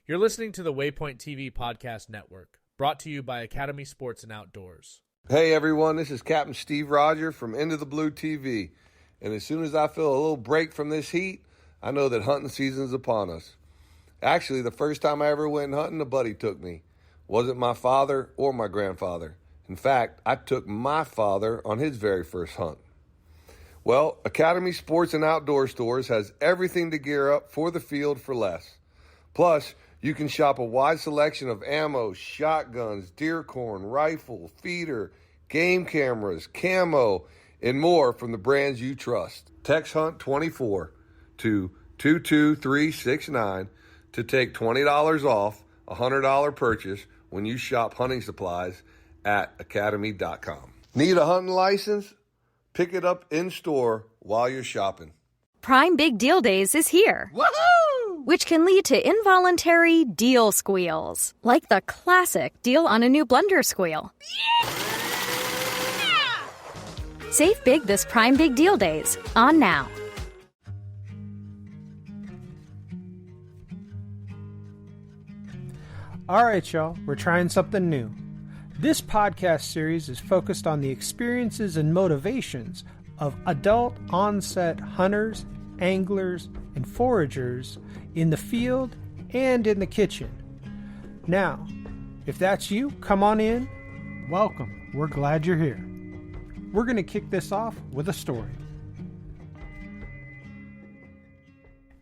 You're listening to the Waypoint TV Podcast Network, brought to you by Academy Sports and Outdoors. Hey everyone, this is Captain Steve Roger from Into the Blue TV. And as soon as I feel a little break from this heat, I know that hunting season's upon us. Actually, the first time I ever went hunting, a buddy took me. Wasn't my father or my grandfather. In fact, I took my father on his very first hunt. Well, Academy Sports and Outdoor Stores has everything to gear up for the field for less. Plus, you can shop a wide selection of ammo, shotguns, deer corn, rifle, feeder, game cameras, camo, and more from the brands you trust. Text HUNT24 to 22369 to take $20 off a $100 purchase when you shop hunting supplies at academy.com. Need a hunting license? Pick it up in store while you're shopping. Prime Big Deal Days is here. Woohoo! Which can lead to involuntary deal squeals, like the classic deal on a new blender squeal. Yeah! Save big this Prime Big Deal Days, on now. All right, y'all, we're trying something new. This podcast series is focused on the experiences and motivations of adult-onset hunters, anglers, and foragers in the field and in the kitchen. Now, if that's you, come on in. Welcome. We're glad you're here. We're going to kick this off with a story.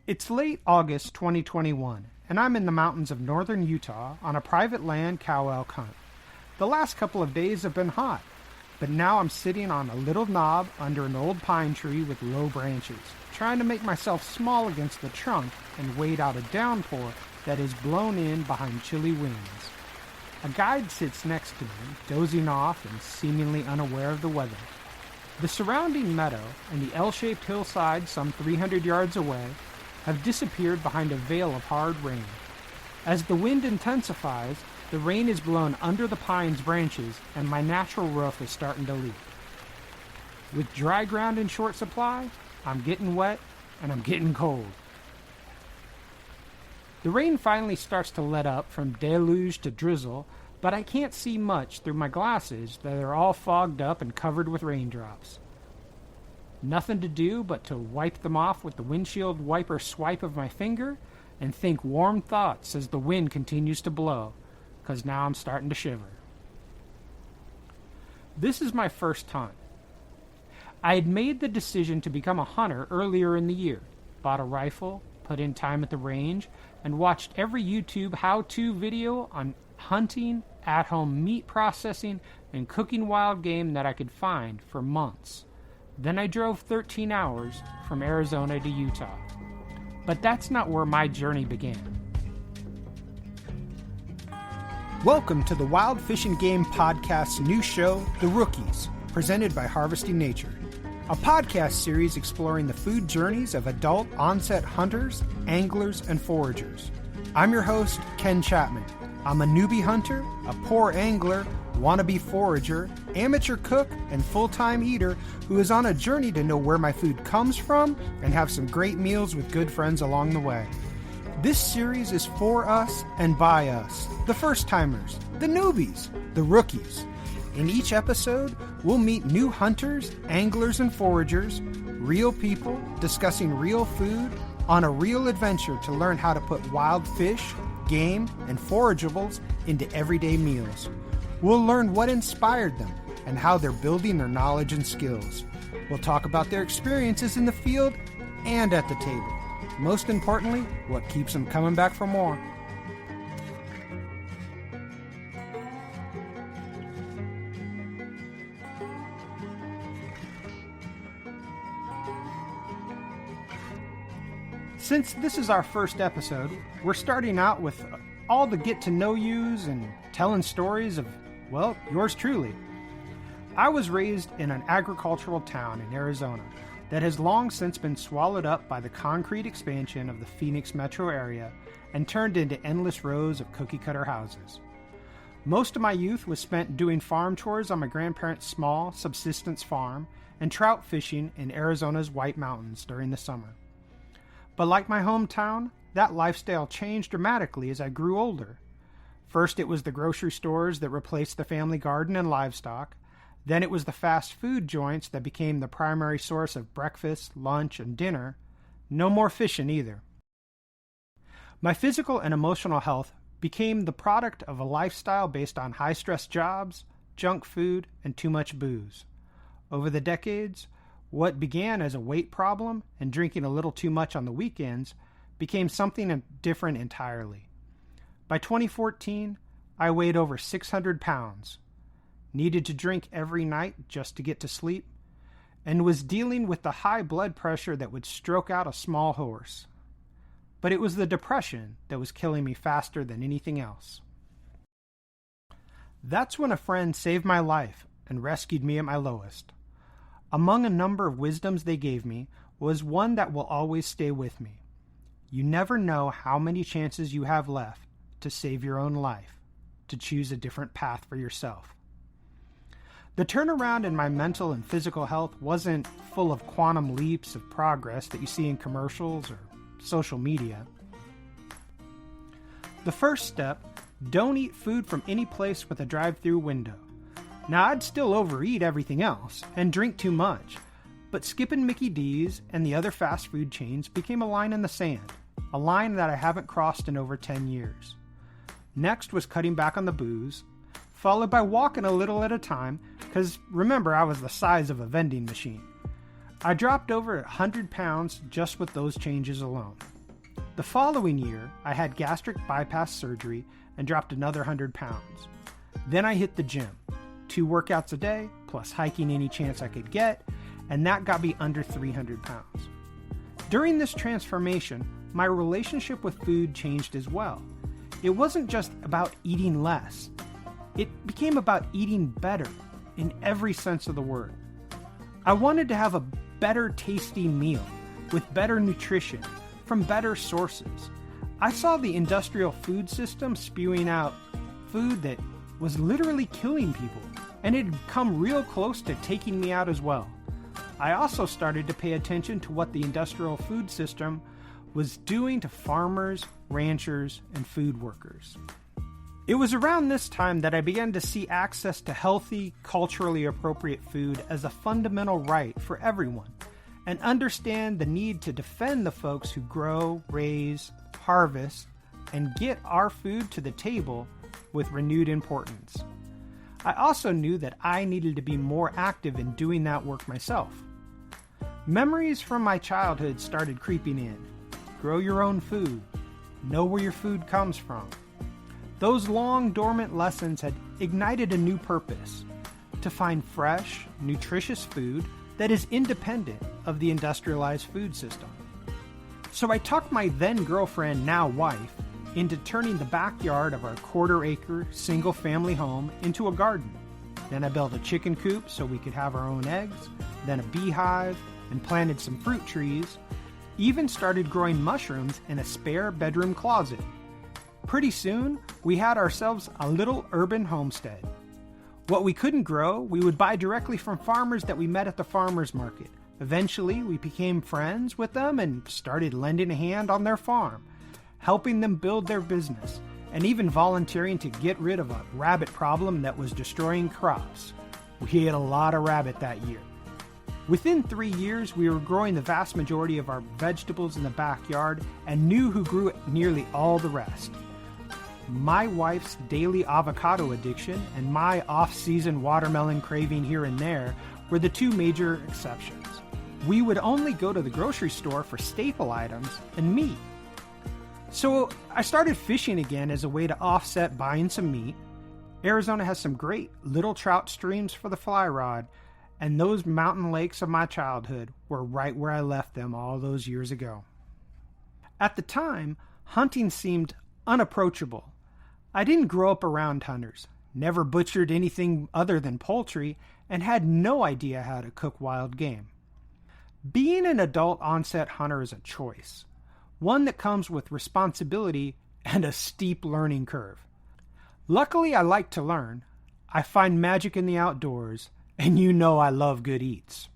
It's late August 2021, and I'm in the mountains of northern Utah on a private land cow elk hunt. The last couple of days have been hot, but now I'm sitting on a little knob under an old pine tree with low branches, trying to make myself small against the trunk and wait out a downpour that is blown in behind chilly winds. A guide sits next to me, dozing off and seemingly unaware of the weather. The surrounding meadow and the L-shaped hillside some 300 yards away have disappeared behind a veil of hard rain. As the wind intensifies, the rain is blown under the pine's branches and my natural roof is starting to leak. With dry ground in short supply, I'm getting wet and I'm getting cold. The rain finally starts to let up from deluge to drizzle, but I can't see much through my glasses that are all fogged up and covered with raindrops. Nothing to do but to wipe them off with the windshield wiper swipe of my finger and think warm thoughts as the wind continues to blow, because now I'm starting to shiver. This is my first hunt. I had made the decision to become a hunter earlier in the year, bought a rifle, put in time at the range, and watched every YouTube how-to video on hunting, at-home meat processing, and cooking wild game that I could find for months. Then I drove 13 hours from Arizona to Utah. But that's not where my journey began. Welcome to the Wild Fish and Game Podcast's new show, The Rookies, presented by Harvesting Nature, a podcast series exploring the food journeys of adult-onset hunters, anglers, and foragers. I'm your host, Ken Chapman. I'm a newbie hunter, a poor angler, wannabe forager, amateur cook, and full-time eater who is on a journey to know where my food comes from and have some great meals with good friends along the way. This series is for us and by us, the first-timers, the newbies, the rookies. In each episode, we'll meet new hunters, anglers, and foragers, real people discussing real food on a real adventure to learn how to put wild fish, game, and forageables into everyday meals. We'll learn what inspired them and how they're building their knowledge and skills. We'll talk about their experiences in the field and at the table. Most importantly, what keeps them coming back for more. Since this is our first episode, we're starting out with all the get-to-know-yous and telling stories of, well, yours truly. I was raised in an agricultural town in Arizona that has long since been swallowed up by the concrete expansion of the Phoenix metro area and turned into endless rows of cookie-cutter houses. Most of my youth was spent doing farm chores on my grandparents' small subsistence farm and trout fishing in Arizona's White Mountains during the summer. But like my hometown, that lifestyle changed dramatically as I grew older. First, it was the grocery stores that replaced the family garden and livestock. Then it was the fast food joints that became the primary source of breakfast, lunch, and dinner. No more fishing either. My physical and emotional health became the product of a lifestyle based on high-stress jobs, junk food, and too much booze. Over the decades, what began as a weight problem and drinking a little too much on the weekends became something different entirely. By 2014, I weighed over 600 pounds, needed to drink every night just to get to sleep, and was dealing with the high blood pressure that would stroke out a small horse. But it was the depression that was killing me faster than anything else. That's when a friend saved my life and rescued me at my lowest. Among a number of wisdoms they gave me was one that will always stay with me. You never know how many chances you have left to save your own life, to choose a different path for yourself. The turnaround in my mental and physical health wasn't full of quantum leaps of progress that you see in commercials or social media. The first step, don't eat food from any place with a drive-through window. Now, I'd still overeat everything else and drink too much, but skipping Mickey D's and the other fast food chains became a line in the sand, a line that I haven't crossed in over 10 years. Next was cutting back on the booze, followed by walking a little at a time, because remember, I was the size of a vending machine. I dropped over 100 pounds just with those changes alone. The following year, I had gastric bypass surgery and dropped another 100 pounds. Then I hit the gym. 2 workouts a day, plus hiking any chance I could get, and that got me under 300 pounds. During this transformation, my relationship with food changed as well. It wasn't just about eating less. It became about eating better, in every sense of the word. I wanted to have a better tasting meal, with better nutrition, from better sources. I saw the industrial food system spewing out food that was literally killing people, and it had come real close to taking me out as well. I also started to pay attention to what the industrial food system was doing to farmers, ranchers, and food workers. It was around this time that I began to see access to healthy, culturally appropriate food as a fundamental right for everyone, and understand the need to defend the folks who grow, raise, harvest, and get our food to the table with renewed importance. I also knew that I needed to be more active in doing that work myself. Memories from my childhood started creeping in. Grow your own food. Know where your food comes from. Those long dormant lessons had ignited a new purpose: to find fresh, nutritious food that is independent of the industrialized food system. So I talked my then girlfriend, now wife, into turning the backyard of our quarter-acre, single-family home into a garden. Then I built a chicken coop so we could have our own eggs, then a beehive, and planted some fruit trees, even started growing mushrooms in a spare bedroom closet. Pretty soon, we had ourselves a little urban homestead. What we couldn't grow, we would buy directly from farmers that we met at the farmers market. Eventually, we became friends with them and started lending a hand on their farm, helping them build their business, and even volunteering to get rid of a rabbit problem that was destroying crops. We ate a lot of rabbit that year. Within 3 years, we were growing the vast majority of our vegetables in the backyard and knew who grew nearly all the rest. My wife's daily avocado addiction and my off-season watermelon craving here and there were the 2 major exceptions. We would only go to the grocery store for staple items and meat. So I started fishing again as a way to offset buying some meat. Arizona has some great little trout streams for the fly rod, and those mountain lakes of my childhood were right where I left them all those years ago. At the time, hunting seemed unapproachable. I didn't grow up around hunters, never butchered anything other than poultry, and had no idea how to cook wild game. Being an adult-onset hunter is a choice, one that comes with responsibility and a steep learning curve. Luckily, I like to learn. I find magic in the outdoors, and you know I love good eats.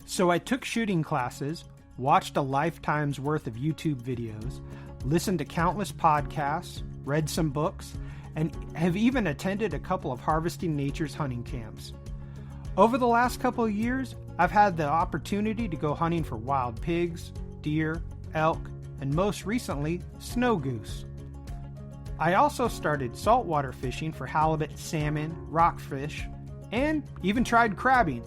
So I took shooting classes, watched a lifetime's worth of YouTube videos, listened to countless podcasts, read some books, and have even attended a couple of Harvesting Nature's hunting camps. Over the last couple of years, I've had the opportunity to go hunting for wild pigs, deer, elk, and most recently, snow goose. I also started saltwater fishing for halibut, salmon, rockfish, and even tried crabbing.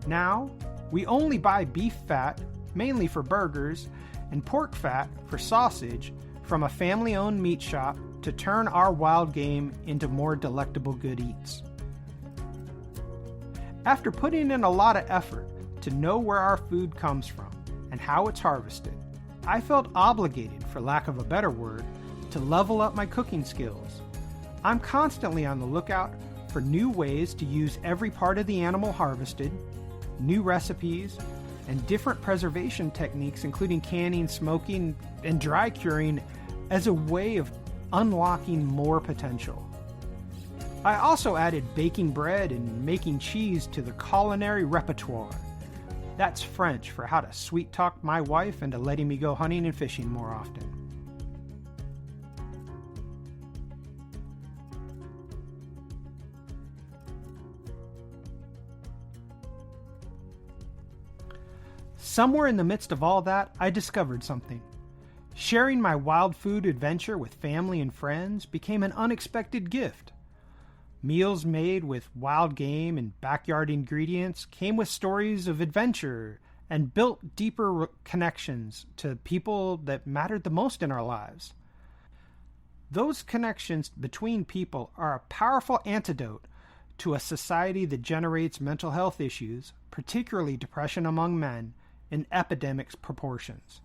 Now, we only buy beef fat, mainly for burgers, and pork fat for sausage from a family-owned meat shop to turn our wild game into more delectable good eats. After putting in a lot of effort to know where our food comes from and how it's harvested, I felt obligated, for lack of a better word, to level up my cooking skills. I'm constantly on the lookout for new ways to use every part of the animal harvested, new recipes, and different preservation techniques, including canning, smoking, and dry curing, as a way of unlocking more potential. I also added baking bread and making cheese to the culinary repertoire. That's French for how to sweet-talk my wife into letting me go hunting and fishing more often. Somewhere in the midst of all that, I discovered something. Sharing my wild food adventure with family and friends became an unexpected gift. Meals made with wild game and backyard ingredients came with stories of adventure and built deeper connections to people that mattered the most in our lives. Those connections between people are a powerful antidote to a society that generates mental health issues, particularly depression among men, in epidemic proportions.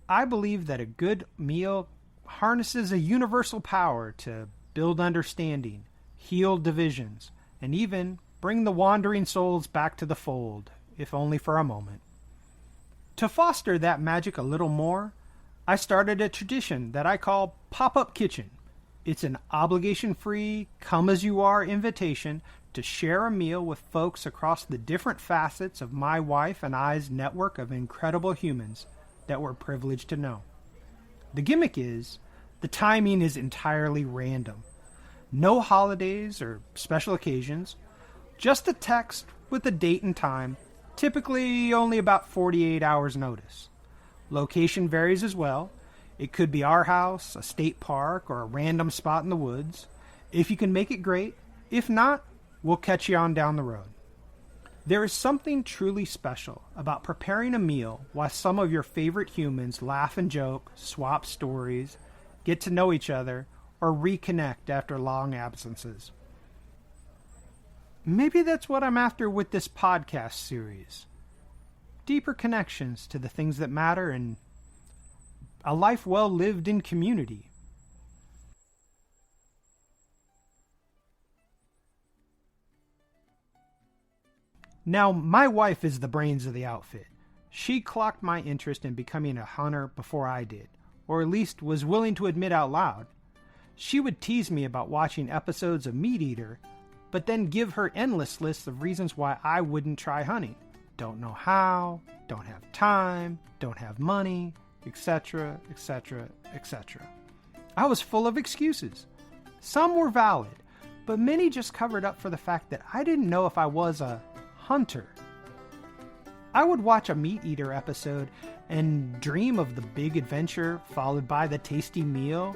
I believe that a good meal harnesses a universal power to build understanding, heal divisions, and even bring the wandering souls back to the fold, if only for a moment. To foster that magic a little more, I started a tradition that I call Pop-Up Kitchen. It's an obligation-free, come-as-you-are invitation to share a meal with folks across the different facets of my wife and I's network of incredible humans that we're privileged to know. The gimmick is, the timing is entirely random. No holidays or special occasions, just a text with a date and time, typically only about 48 hours notice. Location varies as well. It could be our house, a state park, or a random spot in the woods. If you can make it, great. If not, we'll catch you on down the road. There is something truly special about preparing a meal while some of your favorite humans laugh and joke, swap stories, get to know each other, or reconnect after long absences. Maybe that's what I'm after with this podcast series. Deeper connections to the things that matter and a life well lived in community. Now, my wife is the brains of the outfit. She clocked my interest in becoming a hunter before I did, or at least was willing to admit out loud. She would tease me about watching episodes of Meat Eater, but then give her endless lists of reasons why I wouldn't try hunting. Don't know how, don't have time, don't have money, etc., etc., etc. I was full of excuses. Some were valid, but many just covered up for the fact that I didn't know if I was a hunter. I would watch a Meat Eater episode and dream of the big adventure followed by the tasty meal.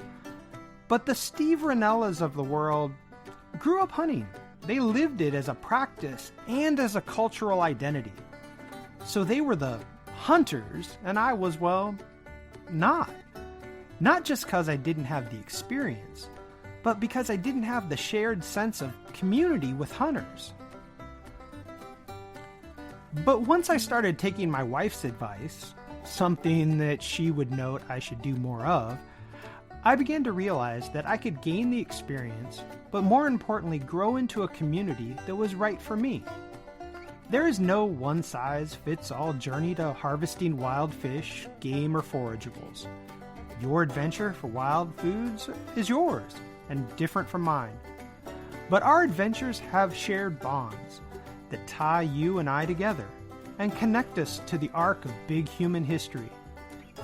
But the Steve Ranellas of the world grew up hunting. They lived it as a practice and as a cultural identity. So they were the hunters, and I was, well, not. Not just because I didn't have the experience, but because I didn't have the shared sense of community with hunters. But once I started taking my wife's advice, something that she would note I should do more of, I began to realize that I could gain the experience, but more importantly, grow into a community that was right for me. There is no one-size-fits-all journey to harvesting wild fish, game, or forageables. Your adventure for wild foods is yours, and different from mine. But our adventures have shared bonds that tie you and I together and connect us to the arc of big human history.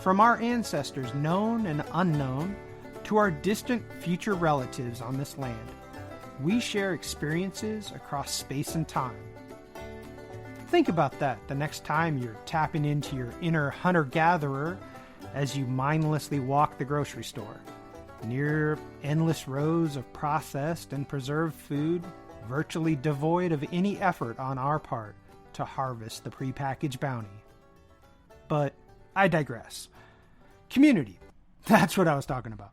from our ancestors known and unknown to our distant future relatives on this land, we share experiences across space and time. Think about that the next time you're tapping into your inner hunter-gatherer as you mindlessly walk the grocery store, near endless rows of processed and preserved food, virtually devoid of any effort on our part to harvest the prepackaged bounty. But I digress. Community. That's what I was talking about.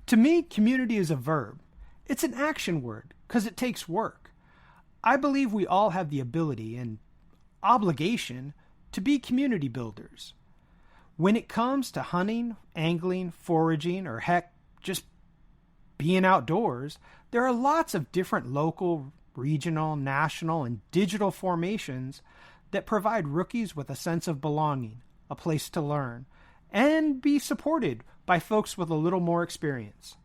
To me, community is a verb. It's an action word because it takes work. I believe we all have the ability and obligation to be community builders. When it comes to hunting, angling, foraging, or heck, just being outdoors, there are lots of different local, regional, national, and digital formations that provide rookies with a sense of belonging, a place to learn, and be supported by folks with a little more experience.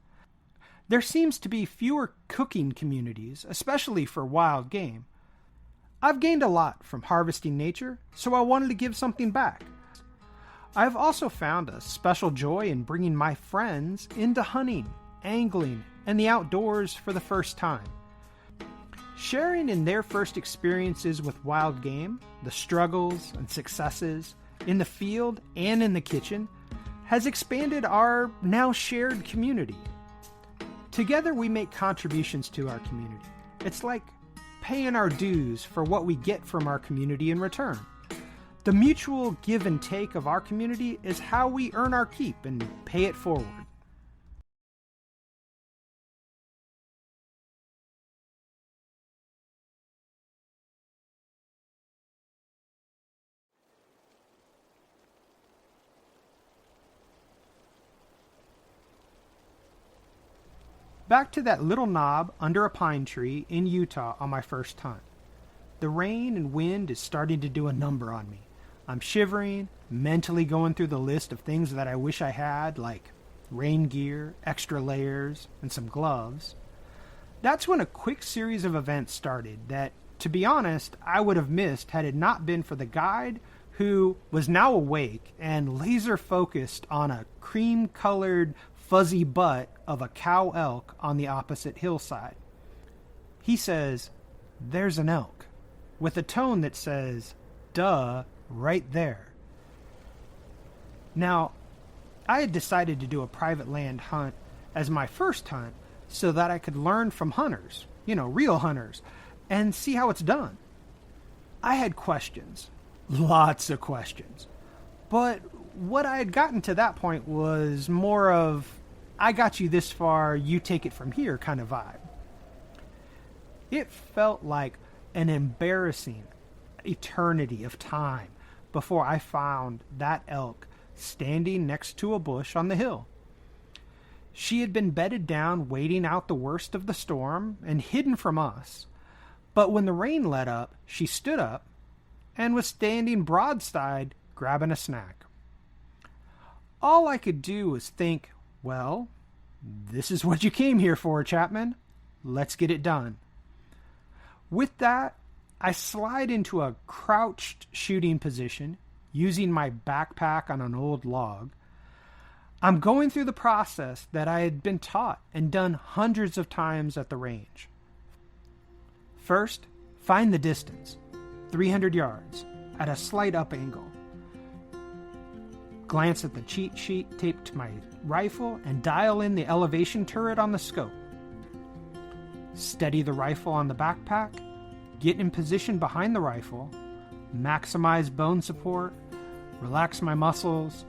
There seems to be fewer cooking communities, especially for wild game. I've gained a lot from harvesting nature, so I wanted to give something back. I've also found a special joy in bringing my friends into hunting, angling, and the outdoors for the first time. Sharing in their first experiences with wild game, the struggles and successes, in the field and in the kitchen, has expanded our now shared community. Together we make contributions to our community. It's like paying our dues for what we get from our community in return. The mutual give and take of our community is how we earn our keep and pay it forward. Back to that little knob under a pine tree in Utah on my first hunt. The rain and wind is starting to do a number on me. I'm shivering, mentally going through the list of things that I wish I had, like rain gear, extra layers, and some gloves. That's when a quick series of events started that, to be honest, I would have missed had it not been for the guide who was now awake and laser focused on a cream-colored fuzzy butt of a cow elk on the opposite hillside. He says, "There's an elk," with a tone that says, "Duh," right there. Now, I had decided to do a private land hunt as my first hunt so that I could learn from hunters, real hunters, and see how it's done. I had questions, lots of questions, but what I had gotten to that point was more of, I got you this far, you take it from here kind of vibe. It felt like an embarrassing eternity of time before I found that elk standing next to a bush on the hill. She had been bedded down waiting out the worst of the storm and hidden from us, but when the rain let up, she stood up and was standing broadside grabbing a snack. All I could do was think, well, this is what you came here for, Chapman. Let's get it done. With that, I slide into a crouched shooting position using my backpack on an old log. I'm going through the process that I had been taught and done hundreds of times at the range. First, find the distance, 300 yards, at a slight up angle. Glance at the cheat sheet taped to my rifle and dial in the elevation turret on the scope. Steady the rifle on the backpack, get in position behind the rifle, maximize bone support, relax my muscles,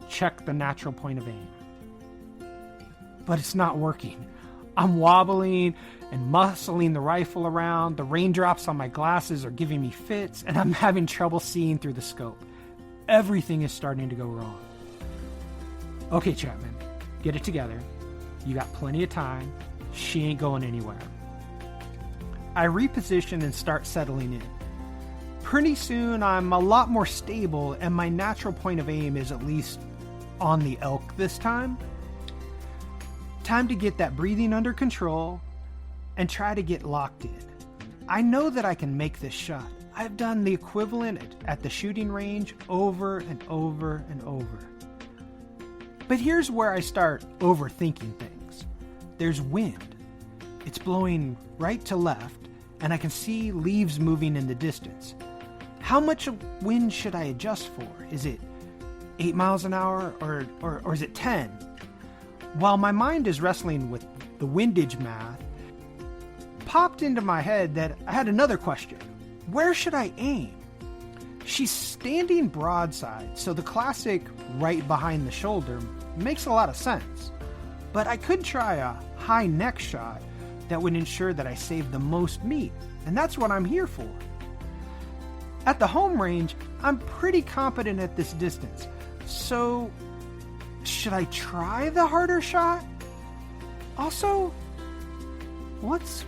check the natural point of aim. But it's not working. I'm wobbling and muscling the rifle around, the raindrops on my glasses are giving me fits, and I'm having trouble seeing through the scope. Everything is starting to go wrong. Okay, Chapman, get it together. You got plenty of time. She ain't going anywhere. I reposition and start settling in. Pretty soon, I'm a lot more stable, and my natural point of aim is at least on the elk this time. Time to get that breathing under control and try to get locked in. I know that I can make this shot. I've done the equivalent at the shooting range over and over and over. But here's where I start overthinking things. There's wind. It's blowing right to left, and I can see leaves moving in the distance. How much wind should I adjust for? Is it 8 miles an hour or is it 10? While my mind is wrestling with the windage math, popped into my head that I had another question. Where should I aim? She's standing broadside, so the classic right behind the shoulder makes a lot of sense. But I could try a high neck shot that would ensure that I save the most meat, and that's what I'm here for. At the home range, I'm pretty competent at this distance, so should I try the harder shot? Also, what's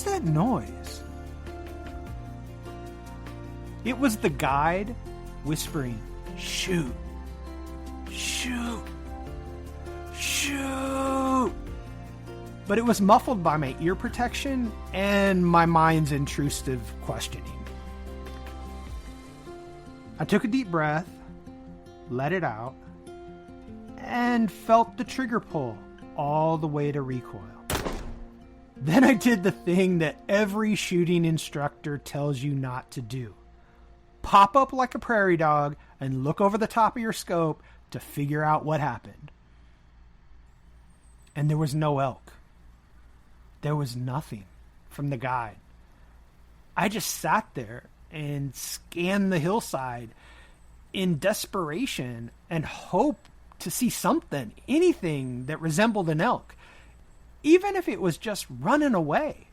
that noise? It was the guide whispering, "Shoot, shoot, shoot." But it was muffled by my ear protection and my mind's intrusive questioning. I took a deep breath, let it out, and felt the trigger pull all the way to recoil. Then I did the thing that every shooting instructor tells you not to do. Pop up like a prairie dog and look over the top of your scope to figure out what happened. And there was no elk. There was nothing from the guide. I just sat there and scanned the hillside in desperation and hoped to see something, anything that resembled an elk, even if it was just running away.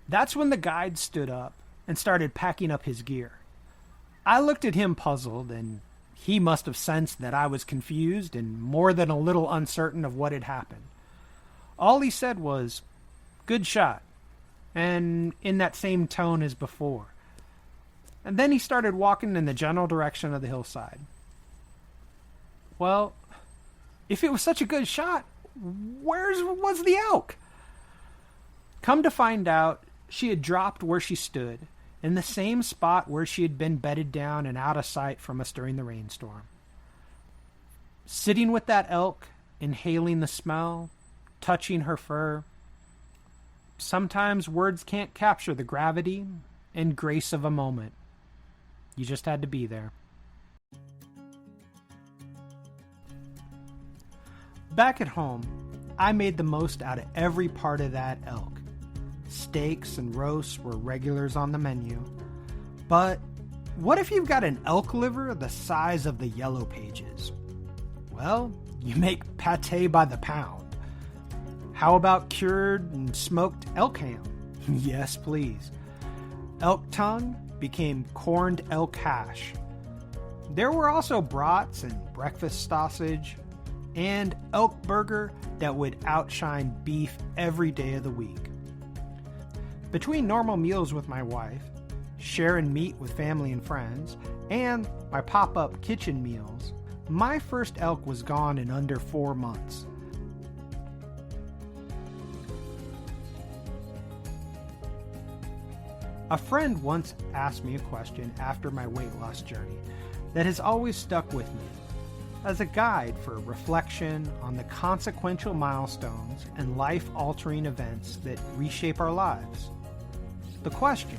That's when the guide stood up and started packing up his gear. I looked at him puzzled, and he must have sensed that I was confused and more than a little uncertain of what had happened. All he said was, "Good shot," and in that same tone as before. And then he started walking in the general direction of the hillside. Well, if it was such a good shot, where was the elk? Come to find out, she had dropped where she stood, in the same spot where she had been bedded down and out of sight from us during the rainstorm. Sitting with that elk, inhaling the smell, touching her fur. Sometimes words can't capture the gravity and grace of a moment. You just had to be there. Back at home, I made the most out of every part of that elk. Steaks and roasts were regulars on the menu. But what if you've got an elk liver the size of the Yellow Pages? Well, you make pate by the pound. How about cured and smoked elk ham? Yes, please. Elk tongue became corned elk hash. There were also brats and breakfast sausage, and elk burger that would outshine beef every day of the week. Between normal meals with my wife, sharing meat with family and friends, and my pop-up kitchen meals, my first elk was gone in under 4 months. A friend once asked me a question after my weight loss journey that has always stuck with me as a guide for reflection on the consequential milestones and life-altering events that reshape our lives. The question,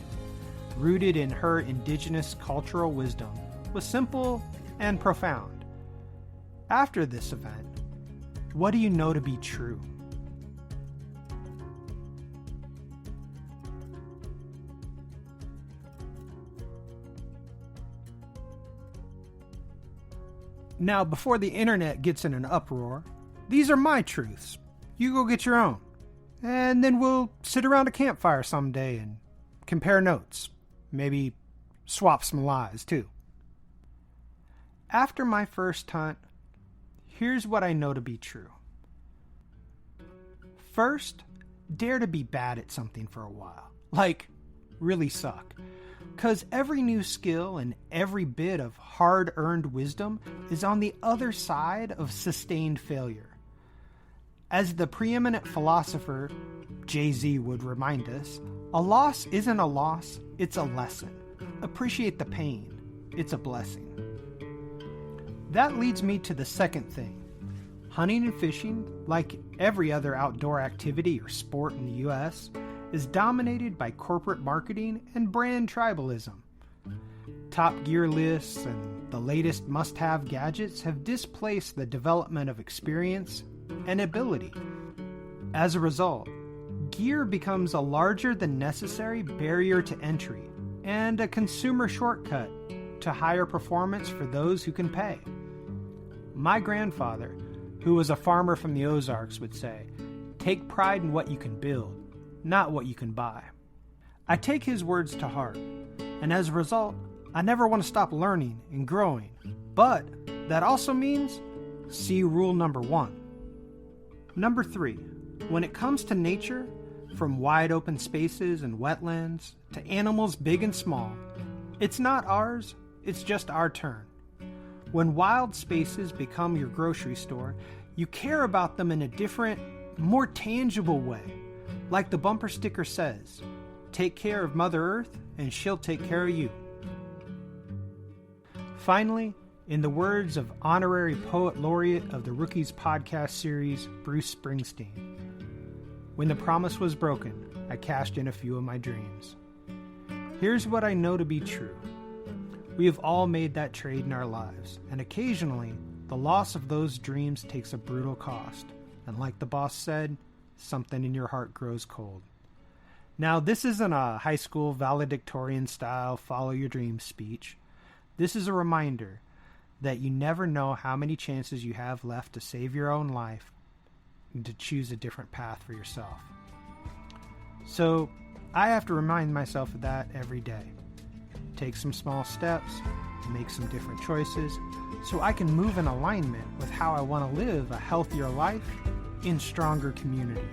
rooted in her indigenous cultural wisdom, was simple and profound. After this event, what do you know to be true? Now, before the internet gets in an uproar, these are my truths. You go get your own. And then we'll sit around a campfire someday and compare notes. Maybe swap some lies, too. After my first hunt, here's what I know to be true. First, dare to be bad at something for a while. Like, really suck. 'Cause every new skill and every bit of hard-earned wisdom is on the other side of sustained failure. As the preeminent philosopher, Jay-Z, would remind us, A loss isn't a loss, it's a lesson. Appreciate the pain. It's a blessing. That leads me to the second thing. Hunting and fishing, like every other outdoor activity or sport in the U.S., is dominated by corporate marketing and brand tribalism. Top gear lists and the latest must-have gadgets have displaced the development of experience and ability. As a result, gear becomes a larger than necessary barrier to entry and a consumer shortcut to higher performance for those who can pay. My grandfather, who was a farmer from the Ozarks, would say, "Take pride in what you can build, not what you can buy." I take his words to heart, and as a result, I never want to stop learning and growing. But that also means see rule number 1. Number 3, when it comes to nature, from wide open spaces and wetlands to animals big and small, it's not ours, it's just our turn. When wild spaces become your grocery store, you care about them in a different, more tangible way. Like the bumper sticker says, take care of Mother Earth and she'll take care of you. Finally, in the words of honorary poet laureate of the Rookies podcast series, Bruce Springsteen, when the promise was broken, I cashed in a few of my dreams. Here's what I know to be true. We have all made that trade in our lives, and occasionally, the loss of those dreams takes a brutal cost. And like the boss said, something in your heart grows cold. Now, this isn't a high school valedictorian style follow your dreams speech. This is a reminder that you never know how many chances you have left to save your own life and to choose a different path for yourself. So, I have to remind myself of that every day. Take some small steps, make some different choices, so I can move in alignment with how I want to live a healthier life in stronger community.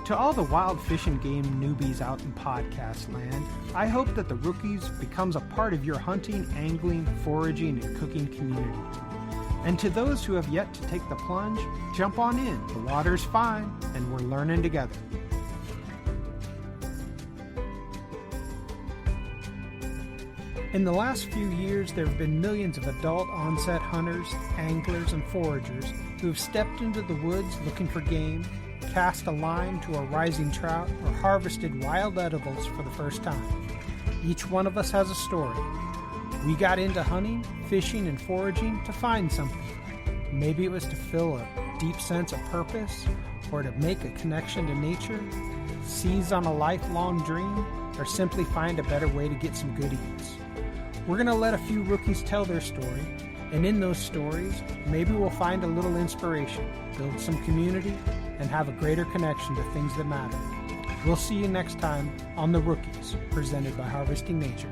To all the wild fish and game newbies out in podcast land, I hope that the Rookies becomes a part of your hunting, angling, foraging, and cooking community. And to those who have yet to take the plunge, jump on in. The water's fine, and we're learning together. In the last few years, there have been millions of adult-onset hunters, anglers, and foragers who have stepped into the woods looking for game, cast a line to a rising trout, or harvested wild edibles for the first time. Each one of us has a story. We got into hunting, fishing, and foraging to find something. Maybe it was to fill a deep sense of purpose, or to make a connection to nature, seize on a lifelong dream, or simply find a better way to get some good eats. We're going to let a few rookies tell their story, and in those stories, maybe we'll find a little inspiration, build some community, and have a greater connection to things that matter. We'll see you next time on The Rookies, presented by Harvesting Nature.